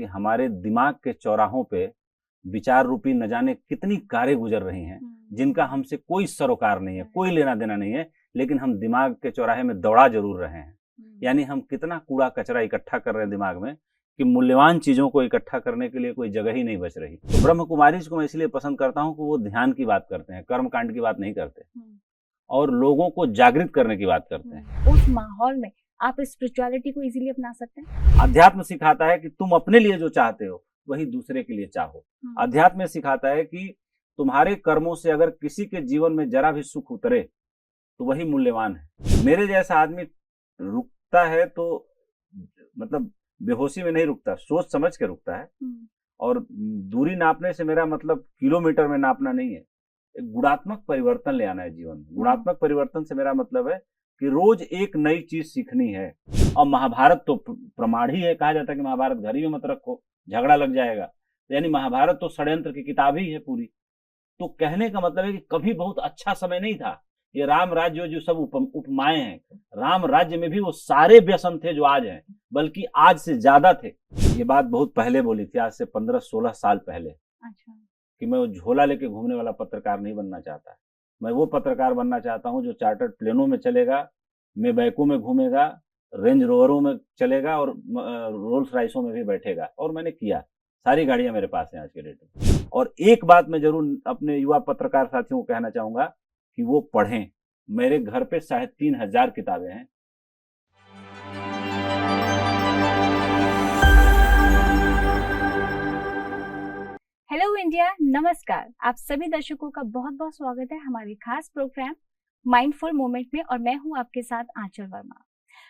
हमारे दिमाग के चौराहों पे विचार रूपी न जाने कितनी कारें गुजर रही हैं जिनका हमसे कोई सरोकार नहीं है, कोई लेना देना नहीं है, लेकिन हम दिमाग के चौराहे में दौड़ा जरूर रहे हैं। यानी हम कितना कूड़ा कचरा इकट्ठा कर रहे हैं दिमाग में कि मूल्यवान चीजों को इकट्ठा करने के लिए कोई जगह ही नहीं बच रही। तो ब्रह्म कुमारी को मैं इसलिए पसंद करता हूँ कि वो ध्यान की बात करते हैं, कर्म कांड की बात नहीं करते और लोगों को जागृत करने की बात करते हैं। उस माहौल में आप स्पिरिचुअलिटी को इजीली अपना सकते हैं। अध्यात्म सिखाता है कि तुम अपने लिए जो चाहते हो वही दूसरे के लिए चाहो। अध्यात्म सिखाता है कि तुम्हारे कर्मों से अगर किसी के जीवन में जरा भी सुख उतरे तो वही मूल्यवान है। मेरे जैसा आदमी रुकता है तो मतलब बेहोशी में नहीं रुकता, सोच समझ के रुकता है। और दूरी नापने से मेरा मतलब किलोमीटर में नापना नहीं है, एक गुणात्मक परिवर्तन ले आना है जीवन में। गुणात्मक परिवर्तन से मेरा मतलब है कि रोज एक नई चीज सीखनी है। और महाभारत तो प्रमाण ही है, कहा जाता है कि महाभारत घर ही में मत रखो, झगड़ा लग जाएगा। यानी महाभारत तो षड्यंत्र की किताब ही है पूरी। तो कहने का मतलब है कि कभी बहुत अच्छा समय नहीं था। ये राम राज्य जो सब उपमाएं हैं, राम राज्य में भी वो सारे व्यसन थे जो आज हैं, बल्कि आज से ज्यादा थे। ये बात बहुत पहले बोली थी, आज से 15-16 साल पहले। अच्छा। कि मैं वो झोला लेके घूमने वाला पत्रकार नहीं बनना चाहता। मैं वो पत्रकार बनना चाहता हूँ जो चार्टर्ड प्लेनों में चलेगा, मेबैको में घूमेगा, रेंज रोवरों में चलेगा और रोल्स राइसों में भी बैठेगा। और मैंने किया, सारी गाड़ियां मेरे पास हैं आज के डेट में। और एक बात मैं जरूर अपने युवा पत्रकार साथियों को कहना चाहूंगा कि वो पढ़ें। मेरे घर पे 3500 किताबें हैं। हेलो इंडिया, नमस्कार। आप सभी दर्शकों का बहुत बहुत स्वागत है हमारे खास प्रोग्राम माइंडफुल मोमेंट में, और मैं हूं आपके साथ आंचल वर्मा।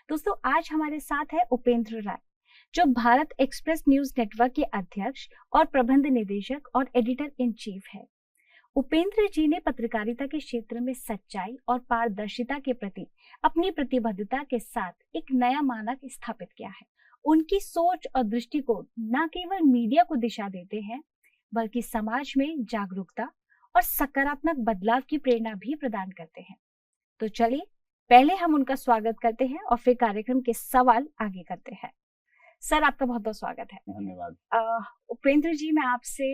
दोस्तों, आज हमारे साथ है उपेंद्र राय, जो भारत एक्सप्रेस न्यूज नेटवर्क के अध्यक्ष और प्रबंध निदेशक और एडिटर इन चीफ है। उपेंद्र जी ने पत्रकारिता के क्षेत्र में सच्चाई और पारदर्शिता के प्रति अपनी प्रतिबद्धता के साथ एक नया मानक स्थापित किया है। उनकी सोच और दृष्टिकोण न केवल मीडिया को दिशा देते हैं, बल्कि समाज में जागरूकता और सकारात्मक बदलाव की प्रेरणा भी प्रदान करते हैं। तो चलिए पहले हम उनका स्वागत करते हैं और फिर कार्यक्रम के सवाल आगे करते हैं। सर, आपका बहुत बहुत स्वागत है। धन्यवाद। उपेंद्र जी, मैं आपसे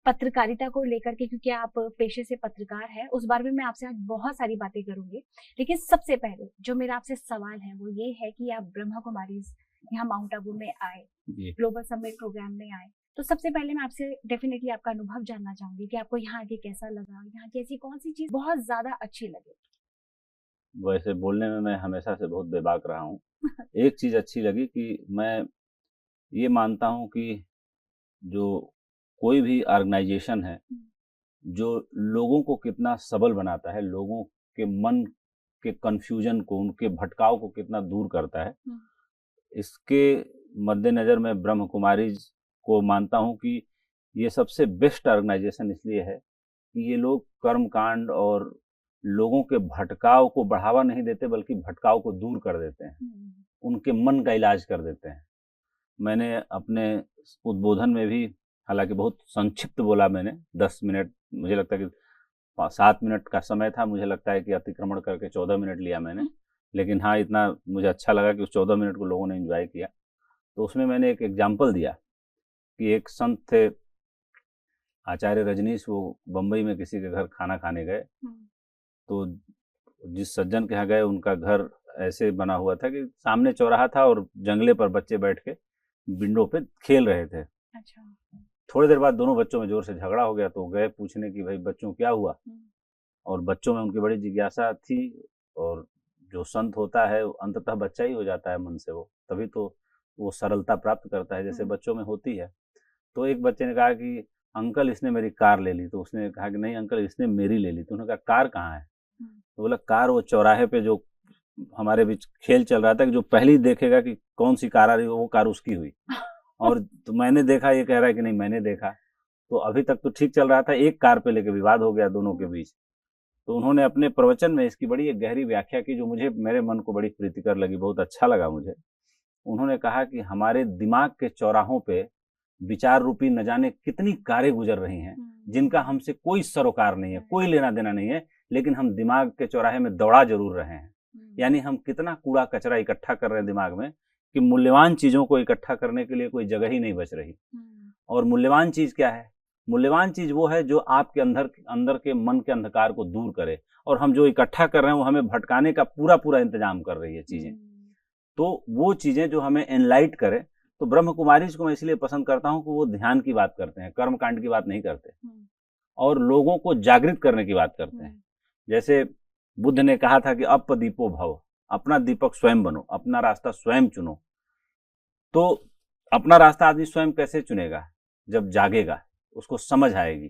पत्रकारिता को लेकर के, क्योंकि आप पेशे से पत्रकार हैं, उस बारे में मैं आपसे आज बहुत सारी बातें करूंगी। लेकिन सबसे पहले जो मेरा आपसे सवाल है वो ये है कि आप ब्रह्मा कुमारी यहाँ माउंट आबू में आए, ग्लोबल समिट प्रोग्राम में आए, तो सबसे पहले मैं आपसे डेफिनेटली आपका अनुभव जानना चाहूंगी कि आपको यहाँ आके कैसा लगा, यहाँ की ऐसी कौन सी चीज बहुत ज्यादा अच्छी लगी। वैसे बोलने में मैं हमेशा से बहुत बेबाक रहा हूँ। एक चीज अच्छी लगी कि मैं ये मानता हूँ कि जो कोई भी ऑर्गेनाइजेशन है जो लोगों को कितना सबल बनाता है, लोगों के मन के कंफ्यूजन को, उनके भटकाव को कितना दूर करता है, इसके मद्देनजर मैं ब्रह्म कुमारी को मानता हूं कि ये सबसे बेस्ट ऑर्गेनाइजेशन इसलिए है कि ये लोग कर्मकांड और लोगों के भटकाव को बढ़ावा नहीं देते, बल्कि भटकाव को दूर कर देते हैं, उनके मन का इलाज कर देते हैं। मैंने अपने उद्बोधन में भी, हालांकि बहुत संक्षिप्त बोला मैंने, 10 मिनट, मुझे लगता है कि 7 मिनट का समय था, मुझे लगता है कि अतिक्रमण करके 14 मिनट लिया मैंने। लेकिन हाँ, इतना मुझे अच्छा लगा कि उस 14 मिनट को लोगों ने एंजॉय किया। तो उसमें मैंने एक एग्जाम्पल दिया कि एक संत थे आचार्य रजनीश, वो बम्बई में किसी के घर खाना खाने गए। तो जिस सज्जन के यहाँ गए उनका घर ऐसे बना हुआ था कि सामने चौराहा था और जंगले पर बच्चे बैठ के विंडो पे खेल रहे थे। अच्छा। थोड़ी देर बाद दोनों बच्चों में जोर से झगड़ा हो गया। तो गए पूछने की भाई बच्चों क्या हुआ। और बच्चों में उनकी बड़ी जिज्ञासा थी, और जो संत होता है अंततः बच्चा ही हो जाता है मन से, वो तभी तो वो सरलता प्राप्त करता है जैसे बच्चों में होती है। तो एक बच्चे ने कहा कि अंकल इसने मेरी कार ले ली। तो उसने कहा कि नहीं अंकल, इसने मेरी ले ली। तो उन्होंने कहा कार कहाँ है। तो बोला कार वो चौराहे पे जो हमारे बीच खेल चल रहा था कि जो पहली देखेगा कि कौन सी कार आ रही है वो कार उसकी हुई। और तो मैंने देखा, ये कह रहा है कि नहीं मैंने देखा। तो अभी तक तो ठीक चल रहा था, एक कार पे लेके विवाद हो गया दोनों के बीच। तो उन्होंने अपने प्रवचन में इसकी बड़ी एक गहरी व्याख्या की जो मुझे, मेरे मन को बड़ी प्रीतिकर लगी, बहुत अच्छा लगा मुझे। उन्होंने कहा कि हमारे दिमाग के चौराहों पे विचार रूपी न जाने कितनी कारें गुजर रही हैं जिनका हमसे कोई सरोकार नहीं है, कोई लेना देना नहीं है, लेकिन हम दिमाग के चौराहे में दौड़ा जरूर रहे हैं। यानी हम कितना कूड़ा कचरा इकट्ठा कर रहे हैं दिमाग में कि मूल्यवान चीजों को इकट्ठा करने के लिए कोई जगह ही नहीं बच रही। और मूल्यवान चीज क्या है? मूल्यवान चीज वो है जो आपके अंदर अंदर के मन के अंधकार को दूर करे, और हम जो इकट्ठा कर रहे हैं वो हमें भटकाने का पूरा पूरा इंतजाम कर रही है चीजें। तो वो चीजें जो हमें एनलाइट करे, तो ब्रह्म कुमारीज को मैं इसलिए पसंद करता हूं कि वो ध्यान की बात करते हैं, कर्म कांड की बात नहीं करते, और लोगों को जागृत करने की बात करते हैं। जैसे बुद्ध ने कहा था कि अपदीपो भव, अपना दीपक स्वयं बनो, अपना रास्ता स्वयं चुनो। तो अपना रास्ता आदमी स्वयं कैसे चुनेगा? जब जागेगा, उसको समझ आएगी।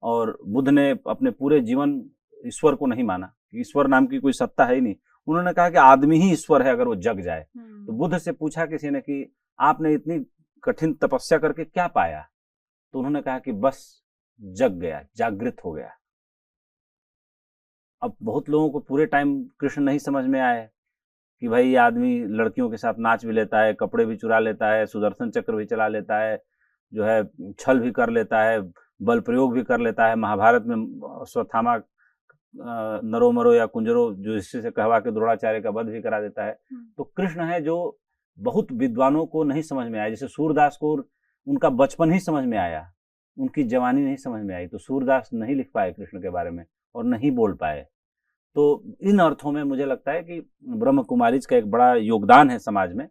और बुद्ध ने अपने पूरे जीवन ईश्वर को नहीं माना, ईश्वर नाम की कोई सत्ता है ही नहीं। उन्होंने कहा कि आदमी ही ईश्वर है अगर वो जग जाए। तो बुद्ध से पूछा किसी ने कि आपने इतनी कठिन तपस्या करके क्या पाया? तो उन्होंने कहा कि बस जग गया, जागृत हो गया। अब बहुत लोगों को पूरे टाइम कृष्ण नहीं समझ में आए कि भाई ये आदमी लड़कियों के साथ नाच भी लेता है, कपड़े भी चुरा लेता है, सुदर्शन चक्र भी चला लेता है, जो है छल भी कर लेता है, बल प्रयोग भी कर लेता है। महाभारत में अश्वत्थामा नरो मरो या कुंजरो जो इससे से कहवा के द्रोणाचार्य का वध भी करा देता है। तो कृष्ण है जो बहुत विद्वानों को नहीं समझ में आया। जैसे सूरदास को उनका बचपन ही समझ में आया, उनकी जवानी नहीं समझ में आई, तो सूरदास नहीं लिख पाए कृष्ण के बारे में और नहीं बोल पाए। तो इन अर्थों में मुझे लगता है कि ब्रह्म कुमारीज का एक बड़ा योगदान है समाज में,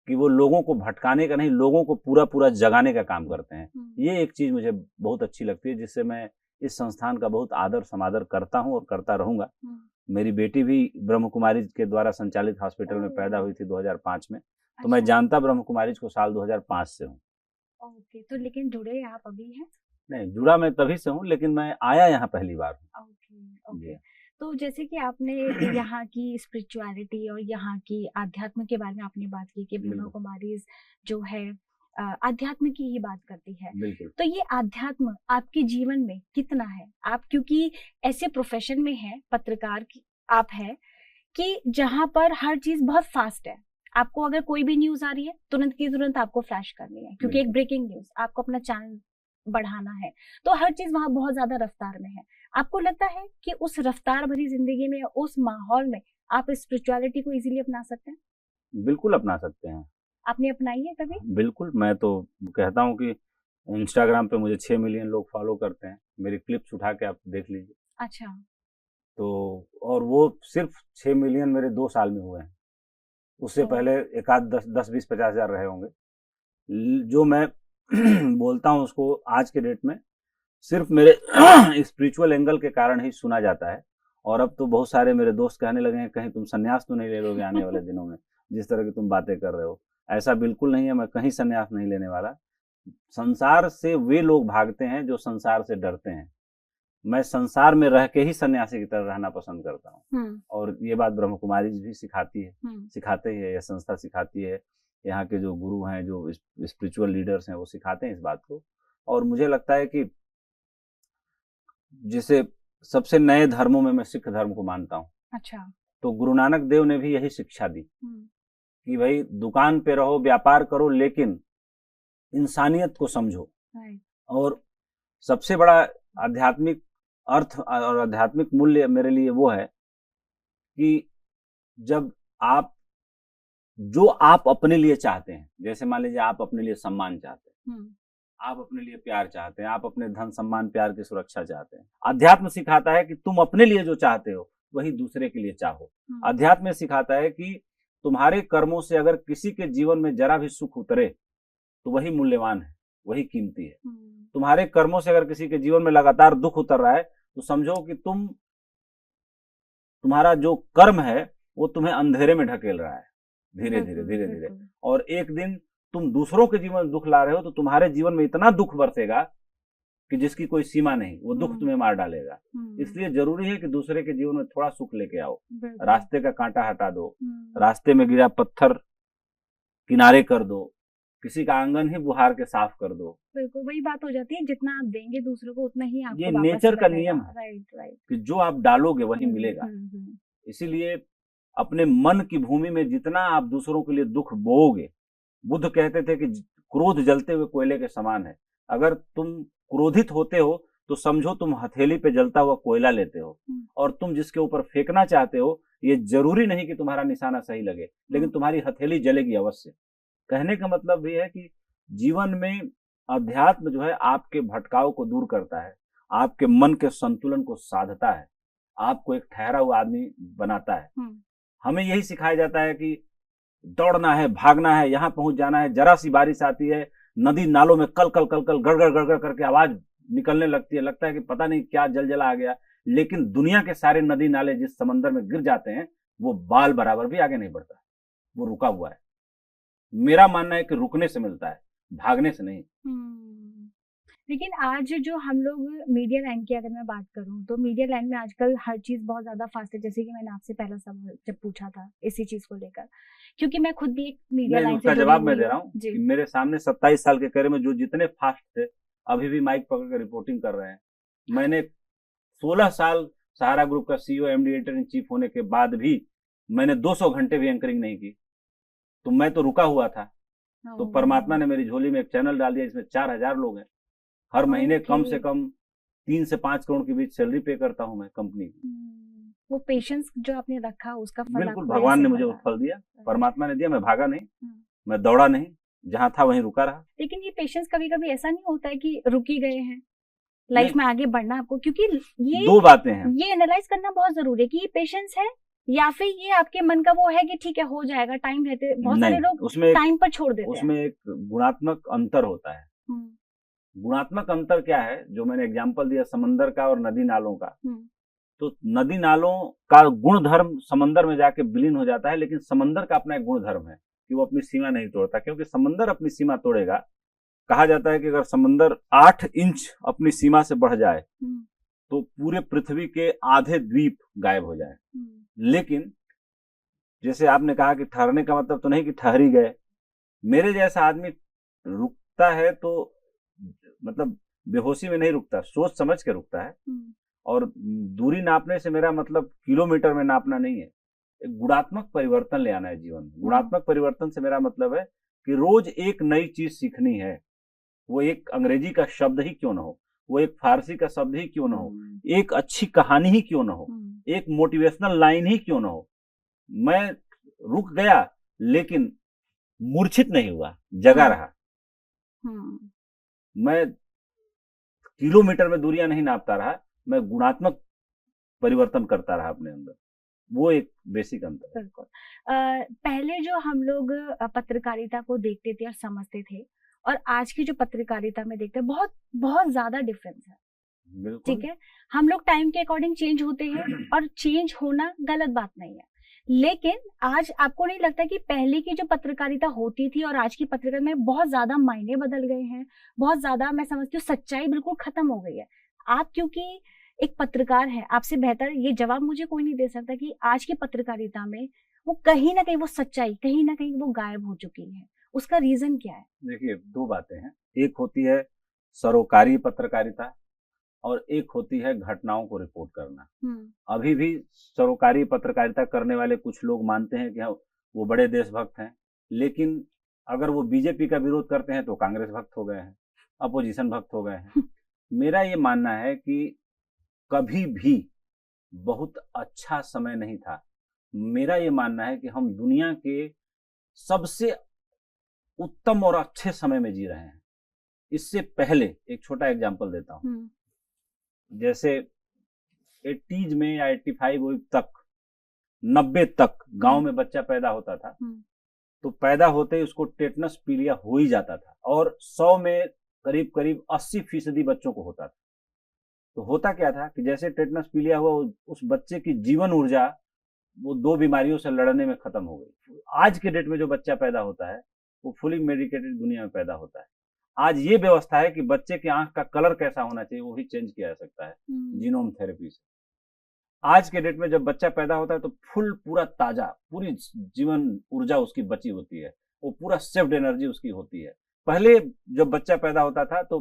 कि वो लोगों को भटकाने का नहीं, लोगों को पूरा पूरा जगाने का काम करते हैं। ये एक चीज मुझे बहुत अच्छी लगती है, जिससे मैं इस संस्थान का बहुत आदर समादर करता हूं और करता रहूंगा। मेरी बेटी भी ब्रह्म कुमारीज के द्वारा संचालित हॉस्पिटल में पैदा हुई थी 2005 में। तो मैं जानता ब्रह्म कुमारीज को साल 2005 से हूँ। ओके, तो लेकिन जुड़े आप अभी हैं? नहीं, जुड़ा मैं तभी से हूँ, लेकिन मैं आया यहाँ पहली बार हूँ। ओके। तो जैसे कि आपने यहाँ की स्पिरिचुअलिटी और यहाँ की आध्यात्म के बारे में आपने बात की कि ब्रह्म कुमारीज जो है आध्यात्म की ही बात करती है। तो ये आध्यात्म आपके जीवन में कितना है? आप क्योंकि ऐसे प्रोफेशन में है, पत्रकार की आप है, कि जहाँ पर हर चीज बहुत फास्ट है। आपको अगर कोई भी न्यूज आ रही है तुरंत की तुरंत आपको फ्लैश करनी है, क्योंकि एक ब्रेकिंग न्यूज, आपको अपना चैनल बढ़ाना है, तो हर चीज वहां बहुत ज्यादा रफ्तार में है। आपको लगता है कि उस रफ्तार भरी जिंदगी में, उस माहौल में आप स्पिरिचुअलिटी को इजीली अपना सकते हैं? बिल्कुल अपना सकते हैं। आपने अपनाई है कभी? बिल्कुल। मैं तो कहता हूँ कि इंस्टाग्राम पे मुझे 6 मिलियन लोग फॉलो करते हैं। मेरी क्लिप्स उठा के आप देख लीजिए। अच्छा। तो और वो सिर्फ 6 मिलियन मेरे 2 साल में हुए हैं। उससे पहले एक आध 10-20-50 हजार रहे होंगे। जो मैं बोलता हूँ उसको आज के डेट में सिर्फ मेरे स्पिरिचुअल एंगल के कारण ही सुना जाता है। और अब तो बहुत सारे मेरे दोस्त कहने लगे हैं कहीं तुम संन्यास तो नहीं ले लोगे आने वाले दिनों में, जिस तरह की तुम बातें कर रहे हो। ऐसा बिल्कुल नहीं है, मैं कहीं संन्यास नहीं लेने वाला। संसार से वे लोग भागते हैं जो संसार से डरते हैं। मैं संसार में रह के ही सन्यासी की तरह रहना पसंद करता हूँ। और ये बात ब्रह्म कुमारी भी सिखाती है, सिखाते ही है, यह संस्था सिखाती है। यहाँ के जो गुरु हैं, जो स्पिरिचुअल लीडर्स हैं, वो सिखाते हैं इस बात को। और मुझे लगता है कि जैसे सबसे नए धर्मों में मैं सिख धर्म को मानता हूँ। अच्छा। तो गुरु नानक देव ने भी यही शिक्षा दी कि भाई दुकान पे रहो, व्यापार करो, लेकिन इंसानियत को समझो। और सबसे बड़ा आध्यात्मिक अर्थ और आध्यात्मिक मूल्य मेरे लिए वो है कि जब आप जो आप अपने लिए चाहते हैं, जैसे मान लीजिए आप अपने लिए सम्मान चाहते हैं, आप अपने लिए प्यार चाहते हैं, आप अपने धन सम्मान प्यार की सुरक्षा चाहते हैं। अध्यात्म सिखाता है कि तुम अपने लिए जो चाहते हो वही दूसरे के लिए चाहो। अध्यात्म सिखाता है कि तुम्हारे कर्मों से अगर किसी के जीवन में जरा भी सुख उतरे तो वही मूल्यवान है, वही कीमती है। तुम्हारे कर्मों से अगर किसी के जीवन में लगातार दुख उतर रहा है तो समझो कि तुम्हारा जो कर्म है वो तुम्हें अंधेरे में ढकेल रहा है, धीरे धीरे धीरे धीरे। और एक दिन तुम दूसरों के जीवन में दुख ला रहे हो तो तुम्हारे जीवन में इतना दुख बरसेगा कि जिसकी कोई सीमा नहीं, वो दुख तुम्हें मार डालेगा। इसलिए जरूरी है कि दूसरे के जीवन में थोड़ा सुख लेके आओ, रास्ते का कांटा हटा दो, रास्ते में गिरा पत्थर किनारे कर दो, किसी का आंगन ही बुहार के साफ कर दो। बिल्कुल वही बात हो जाती है, जितना आप देंगे दूसरों को उतना ही आपको ये नेचर का नियम है। राइट। कि जो आप डालोगे वही मिलेगा। इसीलिए अपने मन की भूमि में जितना आप दूसरों के लिए दुख बोओगे, बुद्ध कहते थे कि क्रोध जलते हुए कोयले के समान है। अगर तुम क्रोधित होते हो तो समझो तुम हथेली पे जलता हुआ कोयला लेते हो, और तुम जिसके ऊपर फेंकना चाहते हो ये जरूरी नहीं कि तुम्हारा निशाना सही लगे, लेकिन तुम्हारी हथेली जलेगी अवश्य। कहने का मतलब ये है कि जीवन में अध्यात्म जो है आपके भटकाव को दूर करता है, आपके मन के संतुलन को साधता है, आपको एक ठहरा हुआ आदमी बनाता है। हमें यही सिखाया जाता है कि दौड़ना है, भागना है, यहाँ पहुंच जाना है, जरा सी बारिश आती है, नदी नालों में कल कल कल कल गड़गड़ गड़गड़ करके आवाज निकलने लगती है, लगता है कि पता नहीं क्या जलजला आ गया। लेकिन दुनिया के सारे नदी नाले जिस समंदर में गिर जाते हैं वो बाल बराबर भी आगे नहीं बढ़ता, वो रुका हुआ है। मेरा मानना है कि रुकने से मिलता है, भागने से नहीं। लेकिन आज जो हम लोग मीडिया लाइन की अगर मैं बात करूं तो मीडिया लाइन में आजकल हर चीज बहुत ज्यादा फास्ट है, जैसे कि मैंने आपसे पहला सवाल जब पूछा था इसी चीज को लेकर, क्योंकि मैं खुद भी एक मीडिया लाइन से जवाब मैं दे रहा हूँ कि मेरे सामने 27 साल के कैरियर में जो जितने फास्ट थे अभी भी माइक पकड़ कर रिपोर्टिंग कर रहे हैं। मैंने 16 साल सहारा ग्रुप का CEO MD editor in chief होने के बाद भी मैंने 200 घंटे भी एंकरिंग नहीं की, तो मैं तो रुका हुआ था। तो परमात्मा ने मेरी झोली में एक चैनल डाल दिया, इसमें 4000 लोग हैं, हर महीने कम से कम 3 से 5 करोड़ के बीच सैलरी पे करता हूं मैं कंपनी की। वो पेशेंस जो आपने रखा उसका फल बिल्कुल भगवान ने मुझे वो फल दिया, परमात्मा ने दिया। मैं भागा नहीं, मैं दौड़ा नहीं, जहां था वहीं रुका रहा। लेकिन ये पेशेंस कभी कभी ऐसा नहीं होता है कि रुकी गए हैं लाइफ में आगे बढ़ना आपको, क्योंकि ये 2 बातें हैं, ये एनालाइज करना बहुत जरूरी है कि ये पेशेंस है या फिर ये आपके मन का वो है कि ठीक है हो जाएगा, टाइम रहते। बहुत सारे लोग उसमें टाइम पर छोड़ देते हैं। उसमें एक गुणात्मक अंतर होता है। गुणात्मक अंतर क्या है, जो मैंने एग्जांपल दिया समंदर का और नदी नालों का, तो नदी नालों का गुण धर्म समंदर में जाके विलीन हो जाता है, लेकिन समंदर का अपना एक गुण धर्म है कि वो अपनी सीमा नहीं तोड़ता, क्योंकि समंदर अपनी सीमा तोड़ेगा। कहा जाता है कि अगर समंदर 8 इंच अपनी सीमा से बढ़ जाए तो पूरे पृथ्वी के आधे द्वीप गायब हो जाए। लेकिन जैसे आपने कहा कि ठहरने का मतलब तो नहीं कि ठहर ही गए, मेरे जैसा आदमी रुकता है तो मतलब बेहोशी में नहीं रुकता, सोच समझ के रुकता है। और दूरी नापने से मेरा मतलब किलोमीटर में नापना नहीं है, एक गुणात्मक परिवर्तन ले आना है जीवन में। गुणात्मक परिवर्तन से मेरा मतलब है कि रोज एक नई चीज सीखनी है, वो एक अंग्रेजी का शब्द ही क्यों ना हो, वो एक फारसी का शब्द ही क्यों ना हो, एक अच्छी कहानी ही क्यों ना हो, एक मोटिवेशनल लाइन ही क्यों ना हो। मैं रुक गया लेकिन मूर्छित नहीं हुआ, जगा रहा। मैं किलोमीटर में दूरियां नहीं नापता रहा, मैं गुणात्मक परिवर्तन करता रहा अपने अंदर। वो एक बेसिक अंतर है। बिल्कुल। पहले जो हम लोग पत्रकारिता को देखते थे और समझते थे और आज की जो पत्रकारिता में देखते हैं, बहुत बहुत ज्यादा डिफरेंस है। ठीक है, हम लोग टाइम के अकॉर्डिंग चेंज होते हैं और चेंज होना गलत बात नहीं है, लेकिन आज आपको नहीं लगता कि पहले की जो पत्रकारिता होती थी और आज की पत्रकारिता में बहुत ज्यादा मायने बदल गए हैं, बहुत ज्यादा मैं समझती हूँ सच्चाई बिल्कुल खत्म हो गई है। आप क्योंकि एक पत्रकार है, आपसे बेहतर ये जवाब मुझे कोई नहीं दे सकता कि आज की पत्रकारिता में वो कहीं ना कहीं वो सच्चाई कहीं ना कहीं वो गायब हो चुकी है। उसका रीजन क्या है? देखिए 2 बातें हैं, एक होती है सरोकारी पत्रकारिता और एक होती है घटनाओं को रिपोर्ट करना। अभी भी सरोकारी पत्रकारिता करने वाले कुछ लोग मानते हैं कि वो बड़े देशभक्त हैं, लेकिन अगर वो बीजेपी का विरोध करते हैं तो कांग्रेस भक्त हो गए हैं, अपोजिशन भक्त हो गए हैं। मेरा ये मानना है कि कभी भी बहुत अच्छा समय नहीं था। मेरा ये मानना है कि हम दुनिया के सबसे उत्तम और अच्छे समय में जी रहे हैं। इससे पहले एक छोटा एग्जांपल देता हूं, जैसे 80s में या 85 तक 90 तक गांव में बच्चा पैदा होता था तो पैदा होते ही उसको टेटनस पीलिया हो ही जाता था, और 100 में करीब करीब 80% बच्चों को होता था। तो होता क्या था कि जैसे टेटनस पीलिया हुआ उस बच्चे की जीवन ऊर्जा वो 2 बीमारियों से लड़ने में खत्म हो गई। आज के डेट में जो बच्चा पैदा होता है वो फुली मेडिकेटेड दुनिया में पैदा होता है। आज ये व्यवस्था है कि बच्चे की आंख का कलर कैसा होना चाहिए वो भी चेंज किया जा सकता है जीनोम थेरेपी से। आज के डेट में जब बच्चा पैदा होता है तो पूरा ताजा, पूरी जीवन ऊर्जा उसकी बची होती है, वो पूरा सेव्ड एनर्जी उसकी होती है। पहले जब बच्चा पैदा होता था तो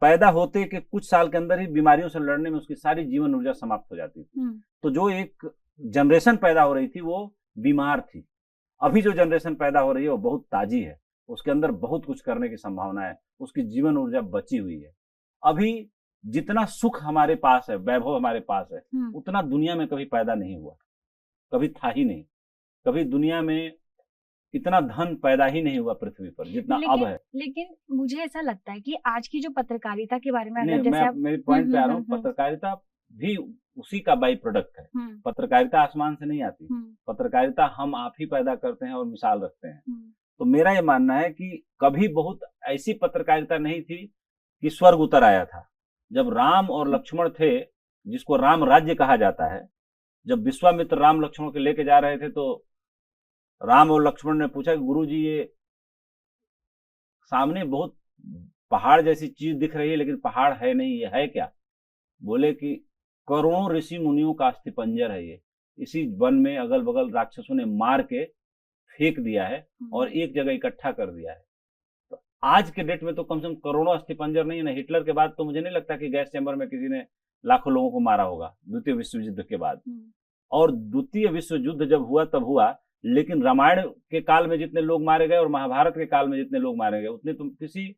पैदा होते के कुछ साल के अंदर ही बीमारियों से लड़ने में उसकी सारी जीवन ऊर्जा समाप्त हो जाती थी। तो जो एक जनरेशन पैदा हो रही थी वो बीमार थी। अभी जो जनरेशन पैदा हो रही है वो बहुत ताजी है, उसके अंदर बहुत कुछ करने की संभावना है, उसकी जीवन ऊर्जा बची हुई है। अभी जितना सुख हमारे पास है, वैभव हमारे पास है, उतना दुनिया में कभी पैदा नहीं हुआ, कभी था ही नहीं। कभी दुनिया में इतना धन पैदा ही नहीं हुआ पृथ्वी पर जितना अब है। लेकिन मुझे ऐसा लगता है कि आज की जो पत्रकारिता के बारे में नहीं, अगर जैसे मेरे पॉइंट पे आ रहा हूँ, पत्रकारिता भी उसी का बाई प्रोडक्ट है। पत्रकारिता आसमान से नहीं आती, पत्रकारिता हम आप ही पैदा करते हैं और मिसाल रखते हैं। तो मेरा ये मानना है कि कभी बहुत ऐसी पत्रकारिता नहीं थी कि स्वर्ग उतर आया था। जब राम और लक्ष्मण थे, जिसको राम राज्य कहा जाता है, जब विश्वामित्र राम लक्ष्मण के लेके जा रहे थे तो राम और लक्ष्मण ने पूछा कि गुरुजी, ये सामने बहुत पहाड़ जैसी चीज दिख रही है लेकिन पहाड़ है नहीं, ये है क्या? बोले कि करोड़ों ऋषि मुनियों का अस्थिपंजर है ये, इसी वन में अगल बगल राक्षसों ने मार के फेंक दिया है और एक जगह इकट्ठा कर दिया है। तो आज के डेट में तो कम से कम करोड़ों अस्थिपंजर नहीं है ना। हिटलर के बाद तो मुझे नहीं लगता कि गैस चैम्बर में किसी ने लाखों लोगों को मारा होगा द्वितीय विश्व युद्ध के बाद। और द्वितीय विश्व युद्ध जब हुआ तब हुआ, लेकिन रामायण के काल में जितने लोग मारे गए और महाभारत के काल में जितने लोग मारे गए उतने तो किसी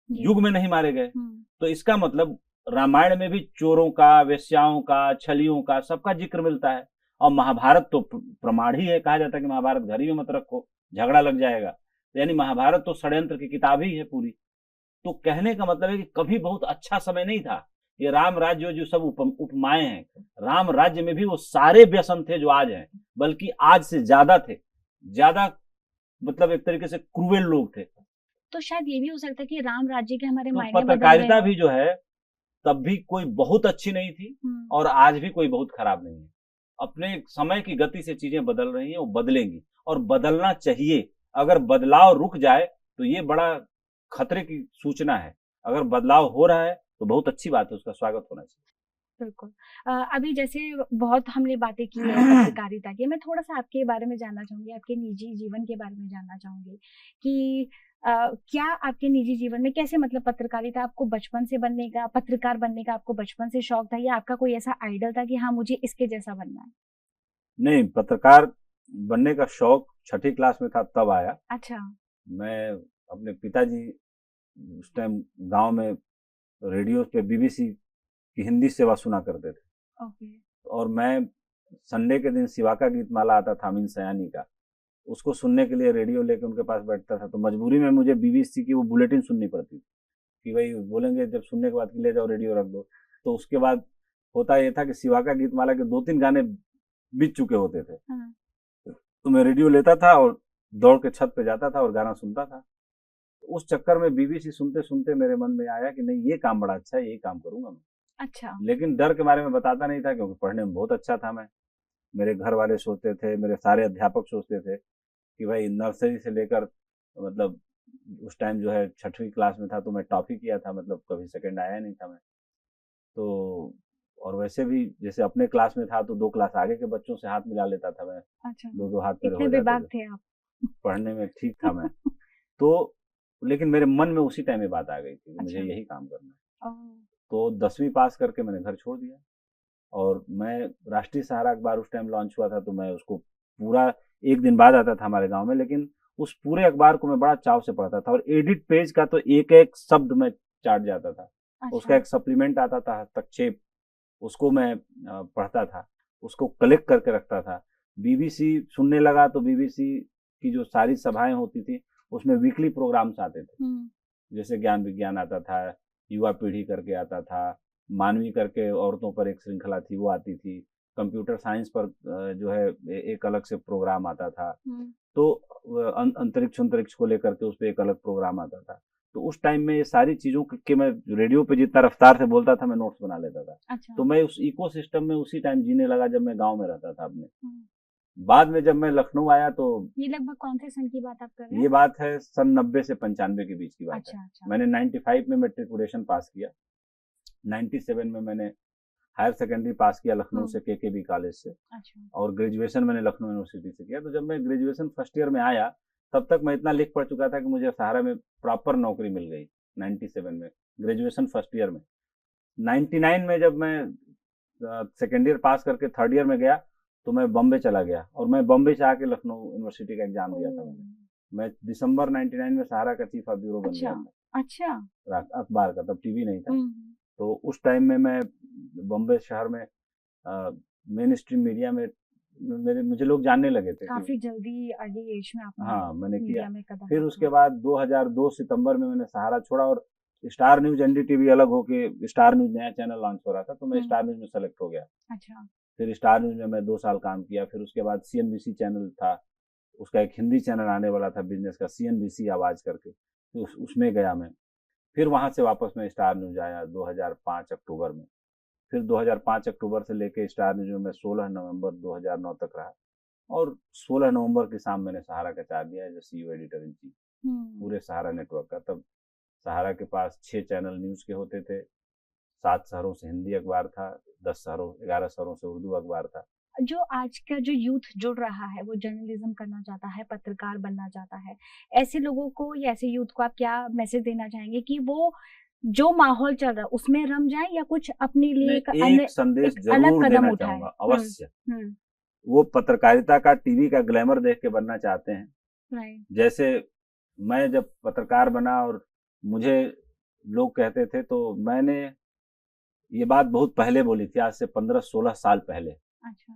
युग में नहीं मारे गए। तो इसका मतलब रामायण में भी चोरों का, वेश्याओं का, छलियों का, सबका जिक्र मिलता है। और महाभारत तो प्रमाण ही है, कहा जाता है कि महाभारत घर ही में मत रखो, झगड़ा लग जाएगा। यानी महाभारत तो षड्यंत्र की किताब ही है पूरी। तो कहने का मतलब है कि कभी बहुत अच्छा समय नहीं था। ये राम राज्य जो सब उपमाएं हैं, राम राज्य में भी वो सारे व्यसन थे जो आज हैं, बल्कि आज से ज्यादा थे, ज्यादा मतलब एक तरीके से क्रूएल लोग थे। तो शायद ये भी हो सकता है कि राम राज्य के हमारे तो मायने पत्रकारिता भी जो है तब भी कोई बहुत अच्छी नहीं थी और आज भी कोई बहुत खराब नहीं है। अपने समय की गति से चीजें बदल रही हैं, वो बदलेंगी और बदलना चाहिए। अगर बदलाव रुक जाए तो ये बड़ा खतरे की सूचना है। अगर बदलाव हो रहा है तो बहुत अच्छी बात है, उसका स्वागत होना चाहिए। बिल्कुल। अभी जैसे बहुत हमने बातें की है पत्रकारिता की, मैं थोड़ा सा आपके बारे में जानना चाहूंगी, आपके निजी जीवन के बारे में जानना चाहूंगी कि क्या आपके निजी जीवन में कैसे, मतलब पत्रकारिता आपको बचपन से बनने का, पत्रकार बनने का आपको बचपन से शौक था या आपका कोई ऐसा आइडल था कि हाँ मुझे इसके जैसा बनना है? नहीं, पत्रकार बनने का शौक 6ठी क्लास में था तब आया। अच्छा। मैं अपने पिताजी उस टाइम गांव में रेडियो पे बीबीसी की हिंदी सेवा सुना करते थे। ओके। और मैं संडे के दिन शिवा का गीत माला आता था अमीन सयानी का, उसको सुनने के लिए रेडियो लेके उनके पास बैठता था। तो मजबूरी में मुझे बीबीसी की वो बुलेटिन सुननी पड़ती थी कि भाई बोलेंगे जब सुनने के बाद कि ले जाओ रेडियो रख दो। तो उसके बाद होता ये था कि शिवा का गीत माला के 2-3 गाने बीत चुके होते थे। तो मैं रेडियो लेता था और दौड़ के छत पे जाता था और गाना सुनता था। उस चक्कर में बीबीसी सुनते सुनते मेरे मन में आया कि नहीं, ये काम बड़ा अच्छा है, यही काम करूंगा मैं। अच्छा। लेकिन डर के बारे में बताता नहीं था क्योंकि पढ़ने में बहुत अच्छा था मैं। मेरे घर वाले सोचते थे, मेरे सारे अध्यापक सोचते थे कि भाई नर्सरी से लेकर मतलब उस टाइम जो है 6वीं क्लास में था तो मैं टॉप ही किया था, मतलब कभी सेकंड आया नहीं था मैं। तो और वैसे भी जैसे अपने क्लास में था तो 2 क्लास आगे के बच्चों से हाथ मिला लेता था मैं। अच्छा। 2-2 हाथ मेरे इतने हो बेबाक जाते थे आप। पढ़ने में ठीक था मैं। तो लेकिन मेरे मन में उसी टाइम ये बात आ गई थी कि मुझे अच्छा। यही काम करना है। तो 10वीं पास करके मैंने घर छोड़ दिया और मैं राष्ट्रीय सहारा अखबार उस टाइम लॉन्च हुआ था तो मैं उसको पूरा एक दिन बाद आता था हमारे गांव में, लेकिन उस पूरे अखबार को मैं बड़ा चाव से पढ़ता था और एडिट पेज का तो एक एक शब्द मैं चाट जाता था। अच्छा। उसका एक सप्लीमेंट आता था हस्तक्षेप, उसको मैं पढ़ता था, उसको कलेक्ट करके रखता था। बीबीसी सुनने लगा तो बीबीसी की जो सारी सभाएं होती थी उसमें वीकली प्रोग्राम्स आते थे। जैसे ज्ञान विज्ञान आता था, युवा पीढ़ी करके आता था, मानवी करके औरतों पर एक श्रृंखला थी वो आती थी, कंप्यूटर साइंस पर जो है एक अलग से प्रोग्राम आता था। तो अंतरिक्ष को लेकर के उस पर एक अलग प्रोग्राम आता था। तो उस टाइम में ये सारी चीजों के मैं रेडियो पे जितना रफ्तार से बोलता था मैं नोट्स बना लेता था। अच्छा। तो मैं उस इकोसिस्टम में उसी टाइम जीने लगा जब मैं गांव में रहता था अपने। बाद में जब मैं लखनऊ आया तो ये लगभग कौन से सन की बात आप कर रहे हैं? ये बात है सन 90 से 95 के बीच की बात अच्छा, है। अच्छा। मैंने 95 में मैट्रिकुलेशन पास किया, 97 में मैंने हायर सेकेंडरी पास किया लखनऊ से केकेबी कॉलेज से। अच्छा। और ग्रेजुएशन मैंने लखनऊ यूनिवर्सिटी से किया। तो जब मैं ग्रेजुएशन फर्स्ट ईयर में आया तब तक मैं इतना लिख पढ़ चुका था कि मुझे सहारा में प्रॉपर नौकरी मिल गई 97 में, ग्रेजुएशन फर्स्ट ईयर में। 99 में जब मैं सेकेंड ईयर पास करके थर्ड ईयर में गया तो मैं बॉम्बे चला गया और मैं बॉम्बे से आके लखनऊ यूनिवर्सिटी का एग्जाम दिया था मैंने। मैं दिसंबर 99 में सहारा का चीफ ऑफ ब्यूरो बन गया था। अच्छा। अखबार का, तब टीवी नहीं था। तो उस टाइम में मैं बॉम्बे शहर में मेन स्ट्रीम मीडिया में मुझे लोग जानने लगे थे। काफी जल्दी अर्ली एज में आपने हाँ, मैंने किया। मीडिया में कदम फिर रखा। उसके बाद 2002 सितंबर में मैंने सहारा छोड़ा और स्टार न्यूज एनडीटीवी अलग होके स्टार न्यूज नया चैनल लॉन्च हो रहा था, तो मैं स्टार न्यूज में सेलेक्ट हो गया। अच्छा। फिर स्टार न्यूज में मैं 2 साल काम किया। फिर उसके बाद सीएनबीसी चैनल था, उसका एक हिंदी चैनल आने वाला था बिजनेस का, सीएनबीसी आवाज करके, तो उसमें गया मैं। फिर वहां से वापस मैं स्टार न्यूज आया 2005 अक्टूबर में। फिर 2005 अक्टूबर से लेके स्टार न्यूज में मैं 16 नवंबर 2009 तक रहा और 16 नवंबर की शाम मैंने सहारा का चार्ज दिया as CEO editor in chief पूरे सहारा नेटवर्क का। तब सहारा के पास 6 चैनल न्यूज के होते थे, 7 शहरों से हिंदी अखबार था, 11 शहरों से उर्दू अखबार था। जो आज का जो यूथ जुड़ रहा है, वो जर्नलिज्म करना चाहता है, पत्रकार बनना चाहता है, ऐसे लोगों को या ऐसे यूथ को आप क्या मैसेज देना चाहेंगे कि वो जो माहौल चल रहा है उसमें रम जाए या कुछ अपने लिए एक संदेश जरूर देना चाहूंगा, अवश्य। वो पत्रकारिता का टीवी का ग्लैमर देख के बनना चाहते हैं। जैसे मैं जब पत्रकार बना और मुझे लोग कहते थे, तो मैंने ये बात बहुत पहले बोली थी, आज से 15-16 साल पहले। अच्छा।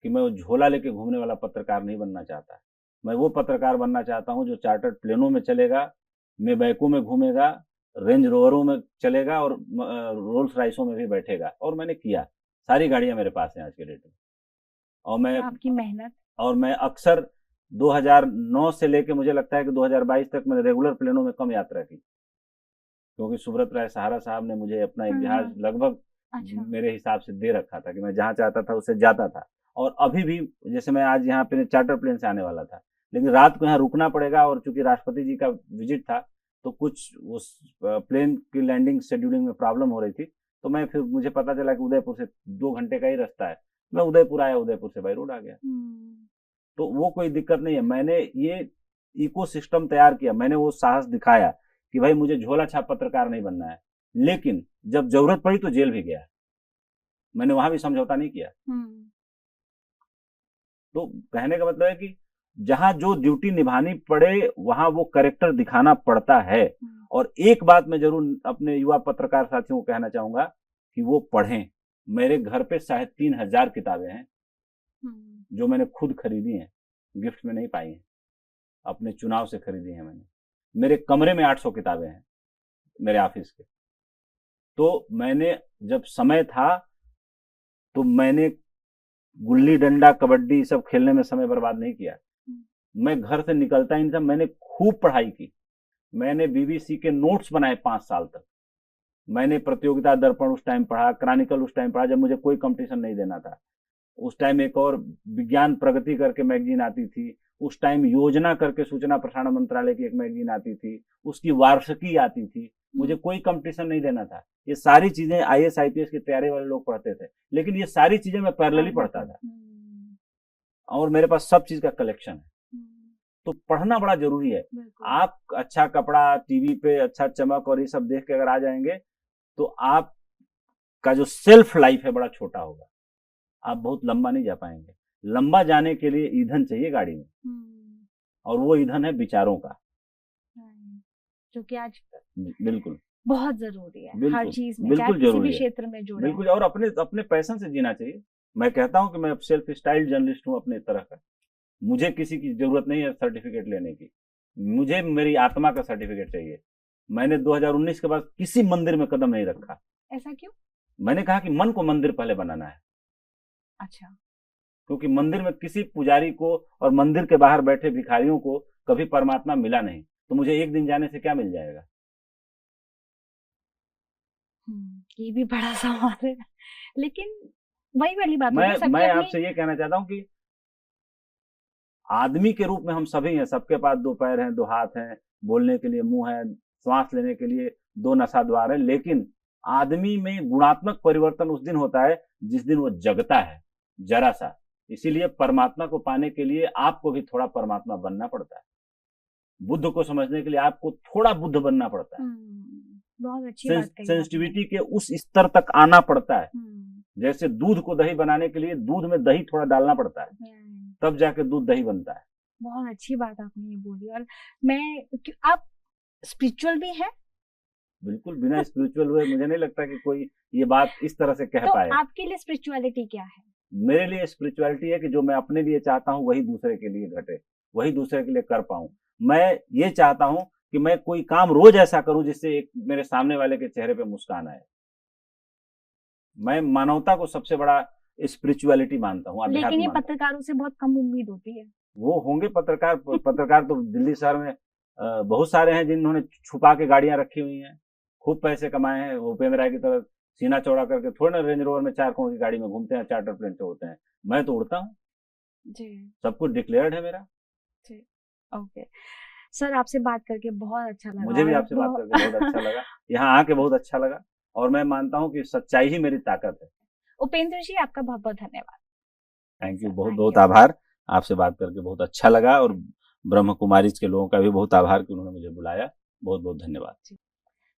कि मैं वो झोला लेके घूमने वाला पत्रकार नहीं बनना चाहता। मैं वो पत्रकार बनना चाहता हूं जो चार्टर्ड प्लेनों में चलेगा, मेबैको में घूमेगा, रेंज रोवरों में चलेगा और रोल्स राइसों में भी बैठेगा। और मैंने किया, सारी गाड़ियां मेरे पास हैं आज के डेट में। और मैं आपकी मेहनत, और मैं अक्सर 2009 से लेके मुझे लगता है कि 2022 तक मैंने रेगुलर प्लेनों में कम यात्रा की, क्योंकि सुब्रत राय सहारा साहब ने मुझे अपना एक जहाज लगभग मेरे हिसाब से दे रखा था कि मैं जहां चाहता था उससे जाता था। और अभी भी जैसे मैं आज यहाँ पे चार्टर प्लेन से आने वाला था, लेकिन रात को यहाँ रुकना पड़ेगा, और चूंकि राष्ट्रपति जी का विजिट था तो कुछ उस प्लेन की लैंडिंग शेड्यूलिंग में प्रॉब्लम हो रही थी, तो मैं फिर मुझे पता चला कि उदयपुर से 2 घंटे का ही रास्ता है, मैं उदयपुर आया, उदयपुर से बाई रोड आ गया। तो वो कोई दिक्कत नहीं है। मैंने ये इकोसिस्टम तैयार किया, मैंने वो साहस दिखाया कि भाई मुझे झोला छाप पत्रकार नहीं बनना है, लेकिन जब जरूरत पड़ी तो जेल भी गया, मैंने वहां भी समझौता नहीं किया। तो कहने का मतलब है कि जहां जो ड्यूटी निभानी पड़े वहां वो कैरेक्टर दिखाना पड़ता है। और एक बात मैं जरूर अपने युवा पत्रकार साथियों को कहना चाहूंगा कि वो पढ़ें। मेरे घर पे 3500 किताबें हैं जो मैंने खुद खरीदी हैं, गिफ्ट में नहीं पाई हैं, अपने चुनाव से खरीदी हैं मैंने। मेरे कमरे में 800 किताबें हैं मेरे ऑफिस के। तो मैंने जब समय था तो मैंने गुल्ली डंडा कबड्डी सब खेलने में समय बर्बाद नहीं किया। मैं घर से निकलता ही नहीं था, मैंने खूब पढ़ाई की। मैंने बीबीसी के नोट्स बनाए 5 साल तक। मैंने प्रतियोगिता दर्पण उस टाइम पढ़ा, क्रॉनिकल उस टाइम पढ़ा जब मुझे कोई कंपटीशन नहीं देना था। उस टाइम एक और विज्ञान प्रगति करके मैगजीन आती थी, उस टाइम योजना करके सूचना प्रसारण मंत्रालय की एक मैगजीन आती थी, उसकी वार्षिकी आती थी। मुझे कोई कंपटीशन नहीं देना था। ये सारी चीजें आईएएस आईपीएस की तैयारी वाले लोग पढ़ते थे, लेकिन ये सारी चीजें मैं पैरेलली पढ़ता था और मेरे पास सब चीज का कलेक्शन है। तो पढ़ना बड़ा जरूरी है। आप अच्छा कपड़ा, टीवी पे अच्छा चमक और ये सब देख के अगर आ जाएंगे तो आप का जो सेल्फ लाइफ है बड़ा छोटा होगा, आप बहुत लंबा नहीं जा पाएंगे। लंबा जाने के लिए ईंधन चाहिए गाड़ी में, और वो ईंधन है विचारों का, जो कि आज बिल्कुल बहुत जरूरी है। हर चीज में, बिल्कुल किसी भी क्षेत्र में जुड़े, बिल्कुल। और अपने अपने पैशन से जीना चाहिए। मैं कहता हूं कि मैं सेल्फ स्टाइल्ड जर्नलिस्ट हूं अपने तरह का। मुझे किसी की जरूरत नहीं है सर्टिफिकेट लेने की, मुझे मेरी आत्मा का सर्टिफिकेट चाहिए। मैंने 2019 के बाद किसी मंदिर में कदम नहीं रखा। ऐसा क्यों? मैंने कहा कि मन को मंदिर पहले बनाना है। अच्छा। क्योंकि मंदिर में किसी पुजारी को और मंदिर के बाहर बैठे भिखारियों को कभी परमात्मा मिला नहीं, तो मुझे एक दिन जाने से क्या मिल जाएगा? ये भी बड़ा सवाल है, लेकिन वही वाली बात है। मैं आपसे ये कहना चाहता हूँ कि आदमी के रूप में हम सभी हैं, सबके पास 2 पैर हैं, 2 हाथ हैं, बोलने के लिए मुंह है, श्वास लेने के लिए 2 नसा द्वार है, लेकिन आदमी में गुणात्मक परिवर्तन उस दिन होता है जिस दिन वो जगता है जरा सा। इसीलिए परमात्मा को पाने के लिए आपको भी थोड़ा परमात्मा बनना पड़ता है। बुद्ध को समझने के लिए आपको थोड़ा बुद्ध बनना पड़ता है। बहुत अच्छी बात कही। सेंसिटिविटी के उस स्तर तक आना पड़ता है। जैसे दूध को दही बनाने के लिए दूध में दही थोड़ा डालना पड़ता है, तब जाके दूध दही बनता है। बहुत अच्छी बात आपने ये बोली। और मैं, आप स्पिरिचुअल भी है? बिल्कुल बिना स्पिरिचुअल हुए मुझे नहीं लगता कि कोई ये बात इस तरह से कह तो पाए। आपके लिए स्पिरिचुअलिटी क्या है? मेरे लिए स्पिरिचुअलिटी है कि जो मैं अपने लिए चाहता हूँ वही दूसरे के लिए घटे, वही दूसरे के लिए कर पाऊँ। मैं ये चाहता हूँ कि मैं कोई काम रोज़ ऐसा करूँ जिससे एक मेरे सामने वाले के चेहरे पे मुस्कान आए। मैं मानवता को सबसे बड़ा स्पिरिचुअलिटी मानता हूँ, लेकिन अध्यात्म ये मानता हूँ। पत्रकारों से बहुत कम उम्मीद होती है। वो होंगे पत्रकार पत्रकार तो दिल्ली शहर में बहुत सारे हैं जिन्होंने छुपा के गाड़ियाँ रखी हुई हैं, खूब पैसे कमाए हैं। भूपेंद्र राय की तरह सीना चौड़ा करके थोड़ी ना रेंज रोवर में 4 करोड़ की गाड़ी में घूमते हैं, चार्टर प्लेन से होते हैं। मैं तो उड़ता हूँ, जी, सब कुछ डिक्लेयर्ड है मेरा। जी। ओके। सर आपसे बात करके बहुत अच्छा लगा मुझे भी और आपसे बात करके बहुत अच्छा लगा, यहाँ आके बहुत अच्छा लगा और मैं मानता हूँ कि सच्चाई ही मेरी ताकत है। उपेंद्र जी आपका बहुत-बहुत धन्यवाद। थैंक यू, सर थैंक बहुत-बहुत यू। आभार। आपसे बात करके बहुत अच्छा लगा और ब्रह्म कुमारीज़ के लोगों का भी बहुत आभार कि उन्होंने मुझे बुलाया। बहुत-बहुत धन्यवाद।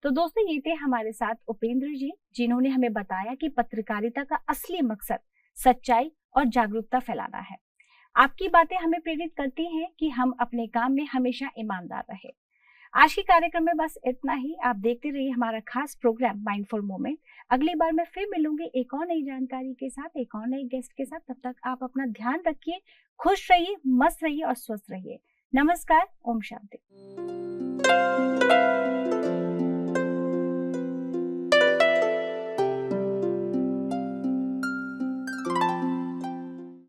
तो दोस्तों ये थे हमारे साथ उपेंद्र जी, जिन्होंने हमें बताया कि पत्रकारिता का असली मकसद सच्चाई और जागरूकता फैलाना है। आपकी बातें हमें प्रेरित करती हैं कि हम अपने काम में हमेशा ईमानदार रहे। आज के कार्यक्रम में बस इतना ही। आप देखते रहिए हमारा खास प्रोग्राम माइंडफुल मोमेंट। अगली बार मैं फिर मिलूंगी एक और नई जानकारी के साथ, एक और नई गेस्ट के साथ। तब तक आप अपना ध्यान रखिए, खुश रहिए, मस्त रहिए और स्वस्थ रहिए। नमस्कार, ओम शांति।